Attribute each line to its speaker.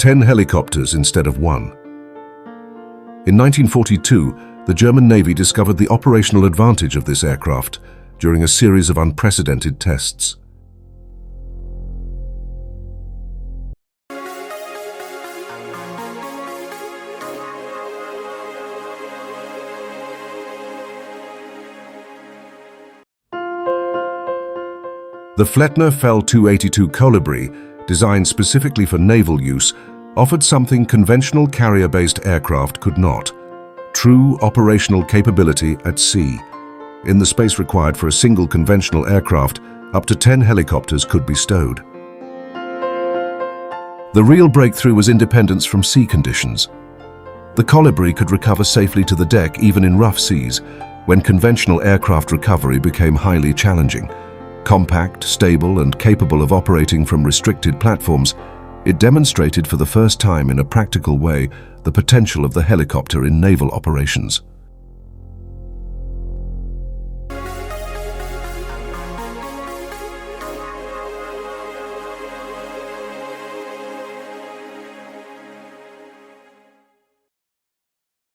Speaker 1: 10 helicopters instead of one. In 1942, the German Navy discovered the operational advantage of this aircraft during a series of unprecedented tests. The Flettner Fl 282 Kolibri, designed specifically for naval use, offered something conventional carrier-based aircraft could not: true operational capability at sea. In the space required for a single conventional aircraft, up to 10 helicopters could be stowed. The real breakthrough was independence from sea conditions. The Kolibri could recover safely to the deck even in rough seas, when conventional aircraft recovery became highly challenging. Compact, stable, and capable of operating from restricted platforms, it demonstrated for the first time in a practical way the potential of the helicopter in naval operations.